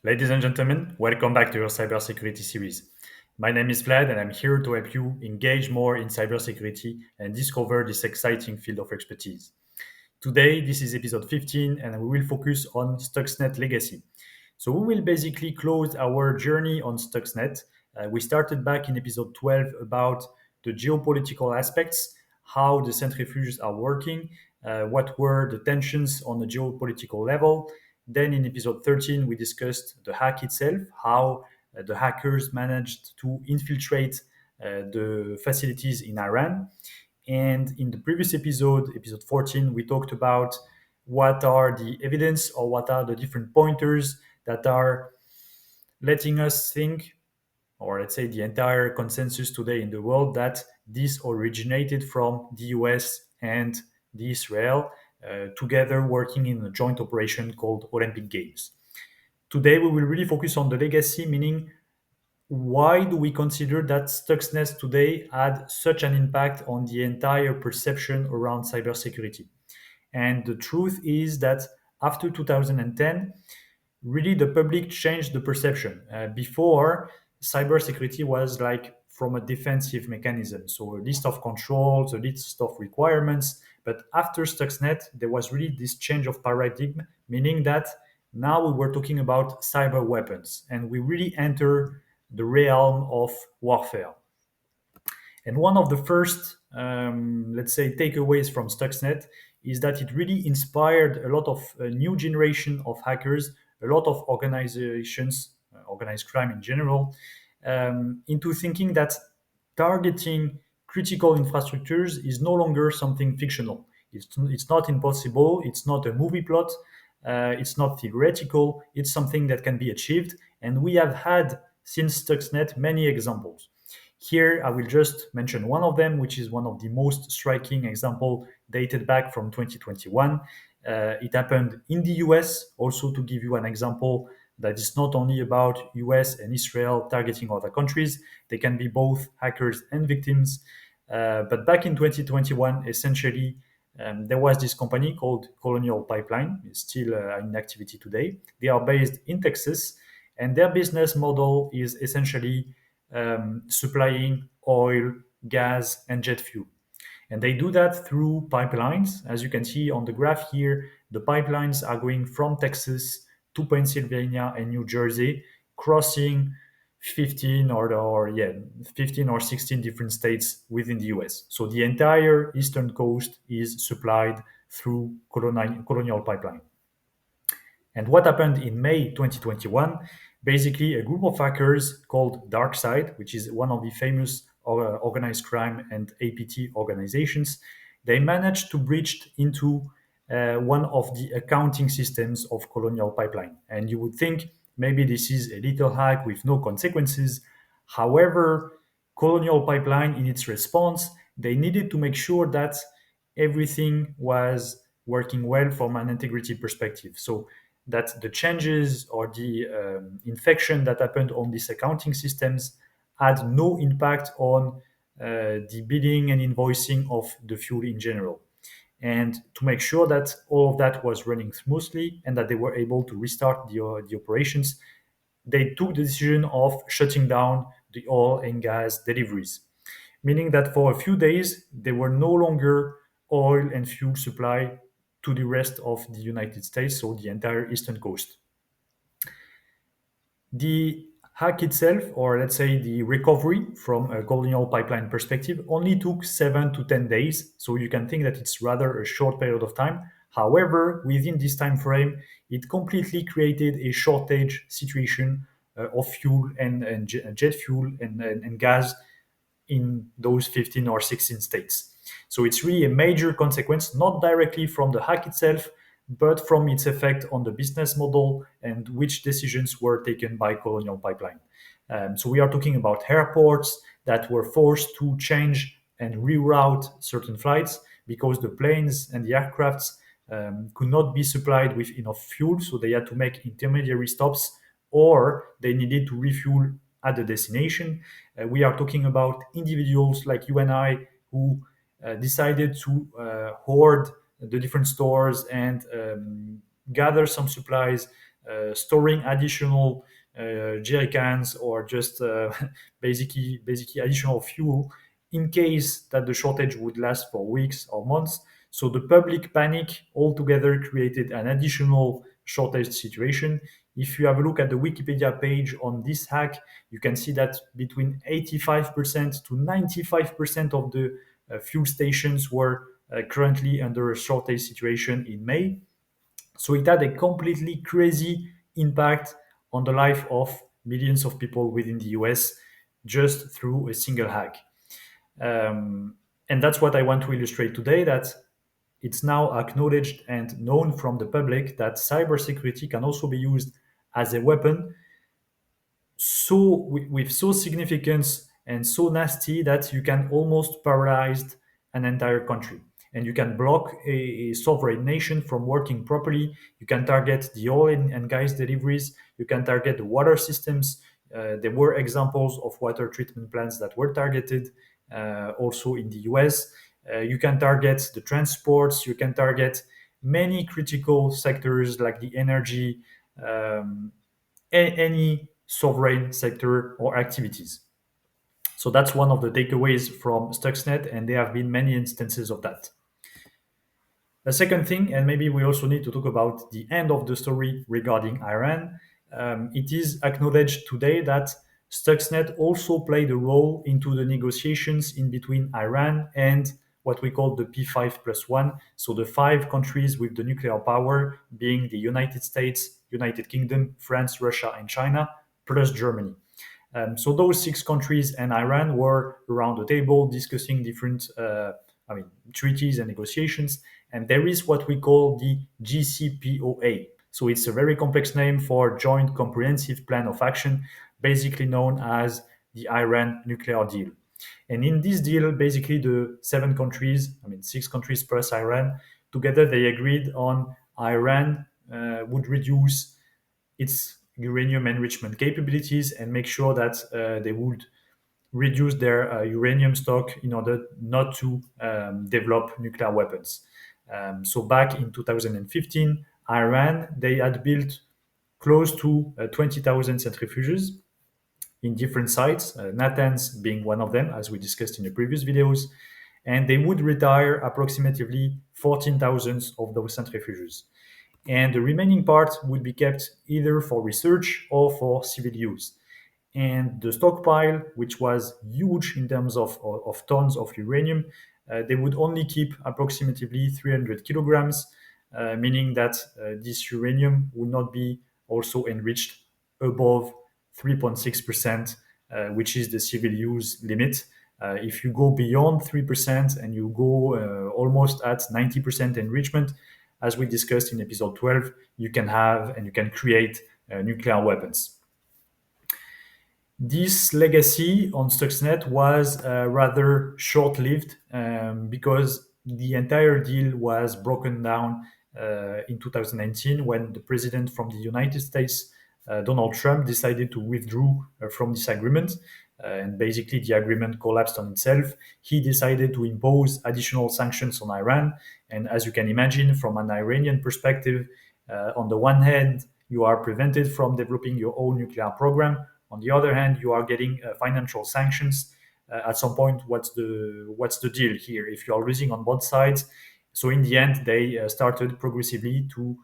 Ladies and gentlemen, welcome back to your cybersecurity series. My name is Vlad, and I'm here to help you engage more in cybersecurity and discover this exciting field of expertise. Today, this is episode 15, and we will focus on Stuxnet legacy. So, we will basically close our journey on Stuxnet. We started back in episode 12 about the geopolitical aspects, how the centrifuges are working, what were the tensions on the geopolitical level. Then in episode 13, we discussed the hack itself, how the hackers managed to infiltrate the facilities in Iran. And in the previous episode, episode 14, we talked about what are the evidence or what are the different pointers that are letting us think, or let's say the entire consensus today in the world, that this originated from the US and the Israel together working in a joint operation called Olympic Games. Today, we will really focus on the legacy, meaning why do we consider that Stuxnet today had such an impact on the entire perception around cybersecurity? And the truth is that after 2010, really the public changed the perception. Before, cybersecurity was like from a defensive mechanism, so a list of controls, a list of requirements. But after Stuxnet, there was really this change of paradigm, meaning that now we were talking about cyber weapons, and we really enter the realm of warfare. And one of the first, let's say, takeaways from Stuxnet is that it really inspired a lot of new generation of hackers, a lot of organizations, organized crime in general, into thinking that targeting critical infrastructures is no longer something fictional. It's not impossible. It's not a movie plot. It's not theoretical. It's something that can be achieved. And we have had, since Stuxnet, many examples. Here, I will just mention one of them, which is one of the most striking example dated back from 2021. It happened in the US. Also, to give you an example, that is not only about US and Israel targeting other countries. They can be both hackers and victims. But back in 2021, essentially, there was this company called Colonial Pipeline. It's still in activity today. They are based in Texas, and their business model is essentially supplying oil, gas, and jet fuel. And they do that through pipelines. As you can see on the graph here, the pipelines are going from Texas to Pennsylvania and New Jersey, crossing 15 or 16 different states within the US. So the entire eastern coast is supplied through Colonial Pipeline. And what happened in May 2021? Basically, a group of hackers called DarkSide, which is one of the famous organized crime and APT organizations, they managed to breach into one of the accounting systems of Colonial Pipeline. And you would think maybe this is a little hack with no consequences. However, Colonial Pipeline, in its response, they needed to make sure that everything was working well from an integrity perspective. So that the changes or the infection that happened on these accounting systems had no impact on the bidding and invoicing of the fuel in general. And to make sure that all of that was running smoothly and that they were able to restart the operations, they took the decision of shutting down the oil and gas deliveries, meaning that for a few days, there were no longer oil and fuel supply to the rest of the United States, so the entire eastern coast. The hack itself, or let's say the recovery from a colonial pipeline perspective, only took 7 to 10 days. So you can think that it's rather a short period of time. However, within this time frame, it completely created a shortage situation of fuel and jet fuel and gas in those 15 or 16 states. So it's really a major consequence, not directly from the hack itself, but from its effect on the business model and which decisions were taken by Colonial Pipeline. So we are talking about airports that were forced to change and reroute certain flights because the planes and the aircrafts could not be supplied with enough fuel, so they had to make intermediary stops or they needed to refuel at the destination. We are talking about individuals like you and I who decided to hoard the different stores and gather some supplies storing additional jerry cans or just basically additional fuel in case that the shortage would last for weeks or months. So the public panic altogether created an additional shortage situation. If you have a look at the Wikipedia page on this hack, you can see that between 85% to 95% of the fuel stations were currently under a shortage situation in May. So it had a completely crazy impact on the life of millions of people within the US just through a single hack. And that's what I want to illustrate today, that it's now acknowledged and known from the public that cybersecurity can also be used as a weapon with so significance and so nasty that you can almost paralyze an entire country, and you can block a sovereign nation from working properly. You can target the oil and gas deliveries. You can target the water systems. There were examples of water treatment plants that were targeted also in the US. You can target the transports. You can target many critical sectors like the energy, um, any sovereign sector or activities. So that's one of the takeaways from Stuxnet, and there have been many instances of that. The second thing, and maybe we also need to talk about the end of the story regarding Iran. It is acknowledged today that Stuxnet also played a role into the negotiations in between Iran and what we call the P5 plus one. So the five countries with the nuclear power being the United States, United Kingdom, France, Russia, and China, plus Germany. So those six countries and Iran were around the table discussing different, treaties and negotiations. And there is what we call the GCPOA. So it's a very complex name for Joint Comprehensive Plan of Action, basically known as the Iran nuclear deal. And in this deal, basically the seven countries, six countries plus Iran, together they agreed on Iran would reduce its uranium enrichment capabilities and make sure that they would reduce their uranium stock in order not to develop nuclear weapons. So back in 2015, Iran, they had built close to 20,000 centrifuges in different sites, Natanz being one of them, as we discussed in the previous videos, and they would retire approximately 14,000 of those centrifuges. And the remaining part would be kept either for research or for civil use. And the stockpile, which was huge in terms of tons of uranium, they would only keep approximately 300 kilograms, meaning that this uranium would not be also enriched above 3.6%, which is the civil use limit. If you go beyond 3% and you go almost at 90% enrichment, as we discussed in episode 12, you can have and you can create nuclear weapons. This legacy on Stuxnet was rather short-lived because the entire deal was broken down in 2019 when the president from the United States, Donald Trump, decided to withdraw from this agreement. And basically, the agreement collapsed on itself. He decided to impose additional sanctions on Iran. And as you can imagine, from an Iranian perspective, on the one hand, you are prevented from developing your own nuclear program. On the other hand, you are getting financial sanctions. At some point, what's the deal here? If you are losing on both sides, so in the end, they started progressively to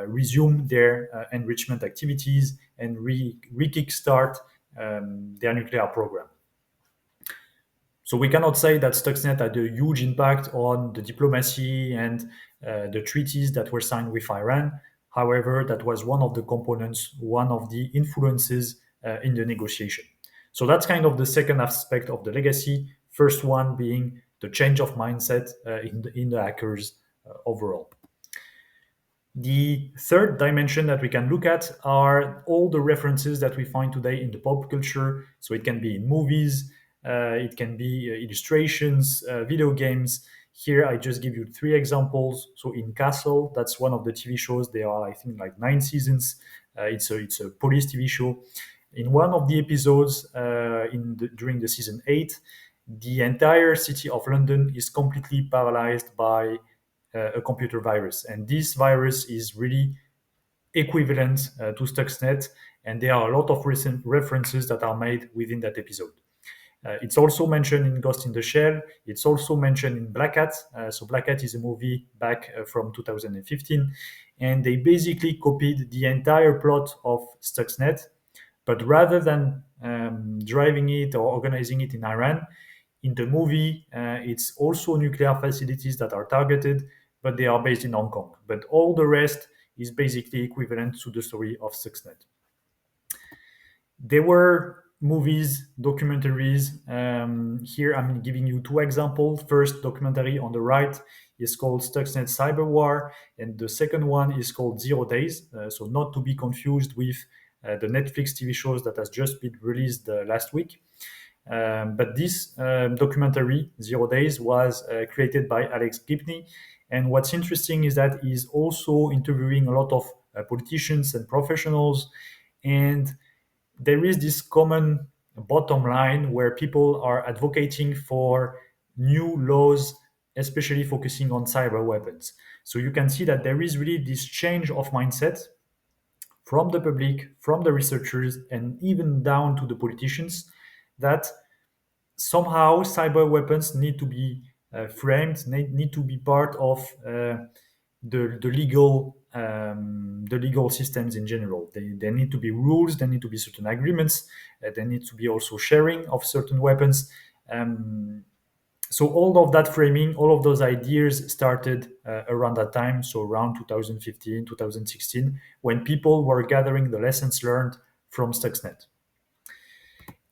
resume their enrichment activities and kickstart their nuclear program. So we cannot say that Stuxnet had a huge impact on the diplomacy and the treaties that were signed with Iran. However, that was one of the components, one of the influences in the negotiation. So that's kind of the second aspect of the legacy. First one being the change of mindset in the hackers overall. The third dimension that we can look at are all the references that we find today in the pop culture. So it can be in movies, it can be illustrations, video games. Here, I just give you three examples. So in Castle, that's one of the TV shows. There are, I think, like 9 seasons. It's a police TV show. In one of the episodes, during the season 8, the entire city of London is completely paralyzed by a computer virus, and this virus is really equivalent to Stuxnet, and there are a lot of recent references that are made within that episode. It's also mentioned in Ghost in the Shell. It's also mentioned in Black Hat. So Black Hat is a movie back from 2015, and they basically copied the entire plot of Stuxnet, but rather than driving it or organizing it in Iran, in the movie, it's also nuclear facilities that are targeted, but they are based in Hong Kong. But all the rest is basically equivalent to the story of Stuxnet. There were movies, documentaries. Here I'm giving you two examples. First documentary on the right is called Stuxnet Cyber War, and the second one is called 0 Days. So not to be confused with the Netflix TV shows that has just been released last week. But this documentary, 0 Days, was created by Alex Gibney. And what's interesting is that he's also interviewing a lot of politicians and professionals. And there is this common bottom line where people are advocating for new laws, especially focusing on cyber weapons. So you can see that there is really this change of mindset from the public, from the researchers, and even down to the politicians, that somehow cyber weapons need to be framed, need to be part of the legal systems in general. There need to be rules. There need to be certain agreements. There need to be also sharing of certain weapons. So all of that framing, all of those ideas started around that time, so around 2015, 2016, when people were gathering the lessons learned from Stuxnet.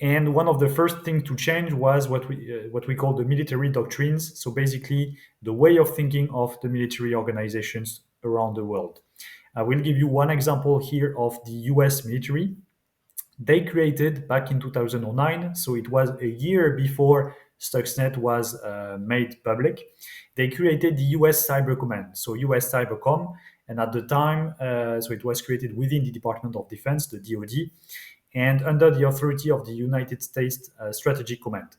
And one of the first things to change was what we call the military doctrines. So basically, the way of thinking of the military organizations around the world. I will give you one example here of the U.S. military. They created back in 2009, so it was a year before Stuxnet was made public. They created the U.S. Cyber Command, so U.S. Cybercom, and at the time, so it was created within the Department of Defense, the DoD, and under the authority of the United States Strategic Command.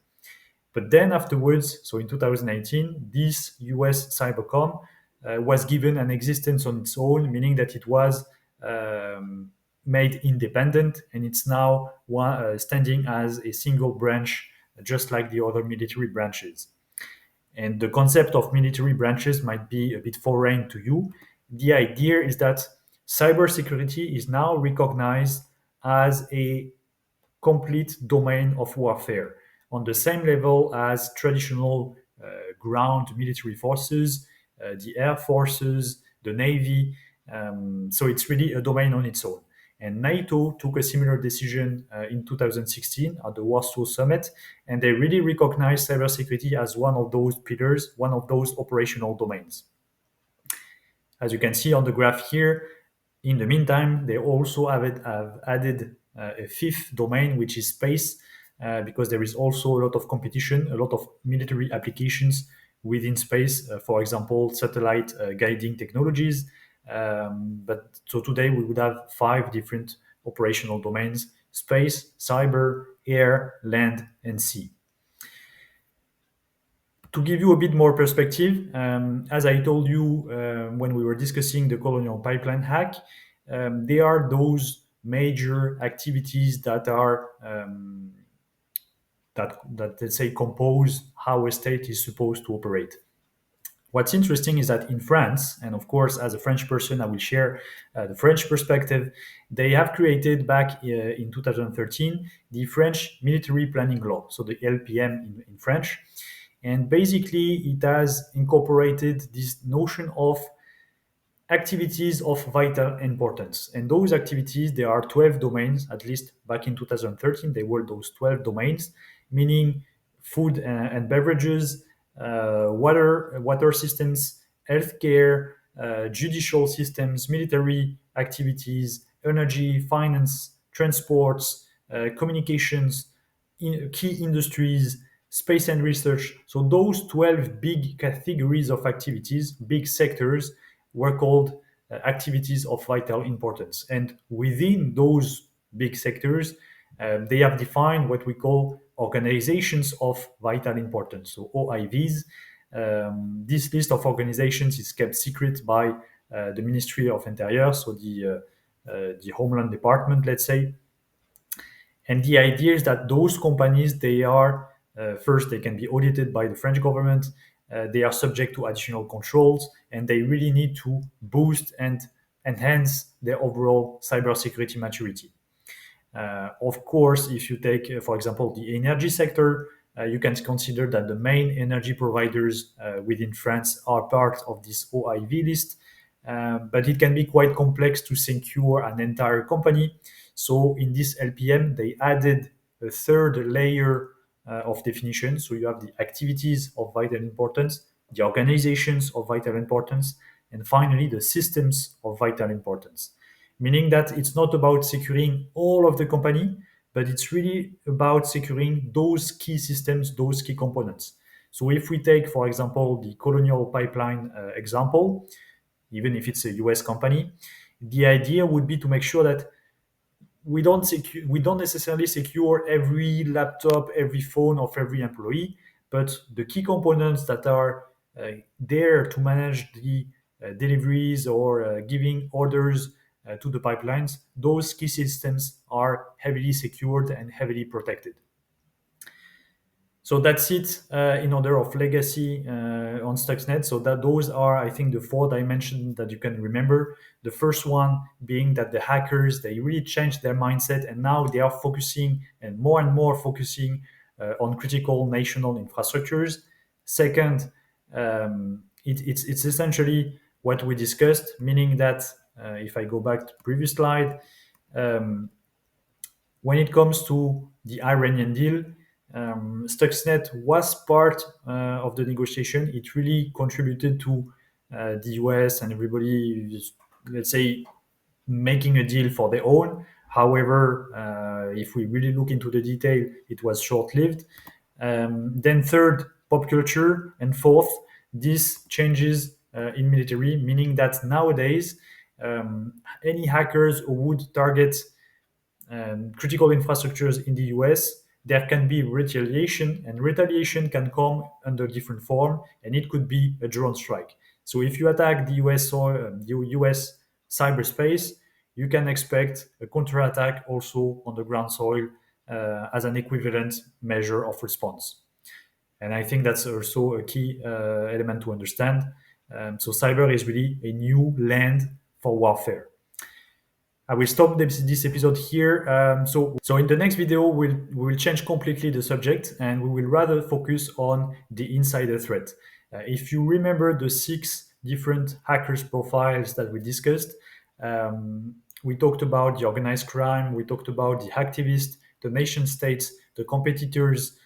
But then afterwards, so in 2018, this US Cybercom was given an existence on its own, meaning that it was made independent, and it's now standing as a single branch, just like the other military branches. And the concept of military branches might be a bit foreign to you. The idea is that cybersecurity is now recognized as a complete domain of warfare on the same level as traditional ground military forces, the air forces, the navy. So it's really a domain on its own. And NATO took a similar decision in 2016 at the Warsaw Summit, and they really recognized cybersecurity as one of those pillars, one of those operational domains. As you can see on the graph here, in the meantime, they also have added a fifth domain, which is space, because there is also a lot of competition, a lot of military applications within space, for example, satellite guiding technologies. But so today we would have 5 different operational domains: space, cyber, air, land, and sea. To give you a bit more perspective, as I told you when we were discussing the Colonial Pipeline hack, there are those major activities that are that let's say compose how a state is supposed to operate. What's interesting is that in France, and of course, as a French person, I will share the French perspective. They have created back in 2013 the French Military Planning Law, so the LPM in French. And basically, it has incorporated this notion of activities of vital importance. And those activities, there are 12 domains, at least back in 2013, they were those 12 domains, meaning food and beverages, water systems, healthcare, judicial systems, military activities, energy, finance, transports, communications, key industries, space and research. So those 12 big categories of activities, big sectors, were called activities of vital importance. And within those big sectors, they have defined what we call organizations of vital importance, so OIVs. This list of organizations is kept secret by the Ministry of Interior, so the Homeland Department, let's say. And the idea is that those companies, they are first, they can be audited by the French government. They are subject to additional controls, and they really need to boost and enhance their overall cybersecurity maturity. Of course, if you take, for example, the energy sector, you can consider that the main energy providers within France are part of this OIV list, but it can be quite complex to secure an entire company. So in this LPM, they added a third layer of definition. So you have the activities of vital importance, the organizations of vital importance, and finally the systems of vital importance, meaning that it's not about securing all of the company, but it's really about securing those key systems, those key components. So if we take, for example, the Colonial Pipeline example, even if it's a US company, the idea would be to make sure that we don't necessarily secure every laptop, every phone of every employee, but the key components that are there to manage the deliveries or giving orders to the pipelines, those key systems are heavily secured and heavily protected. So that's it in order of legacy on Stuxnet. So that those are, I think, the four dimensions that you can remember. The first one being that the hackers, they really changed their mindset, and now they are focusing and more focusing on critical national infrastructures. Second, it's essentially what we discussed, meaning that if I go back to the previous slide, um, when it comes to the Iranian deal, Stuxnet was part of the negotiation. It really contributed to the US and everybody, let's say, making a deal for their own. However, if we really look into the detail, it was short lived. Then, third, pop culture. And fourth, these changes in military, meaning that nowadays, any hackers who would target critical infrastructures in the US, there can be retaliation, and retaliation can come under different form, and it could be a drone strike. So if you attack the US or the US cyberspace, you can expect a counterattack also on the ground soil as an equivalent measure of response. And I think that's also a key element to understand. So cyber is really a new land for warfare. I will stop this episode here. So in the next video, we will change completely the subject, and we will rather focus on the insider threat. If you remember the 6 different hackers profiles that we discussed, we talked about the organized crime, we talked about the activists, the nation states, the competitors,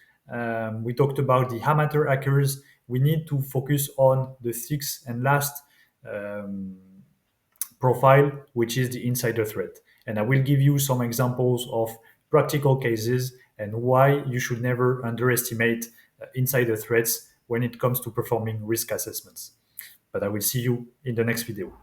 we talked about the amateur hackers. We need to focus on the 6th and last profile, which is the insider threat. And I will give you some examples of practical cases and why you should never underestimate insider threats when it comes to performing risk assessments. But I will see you in the next video.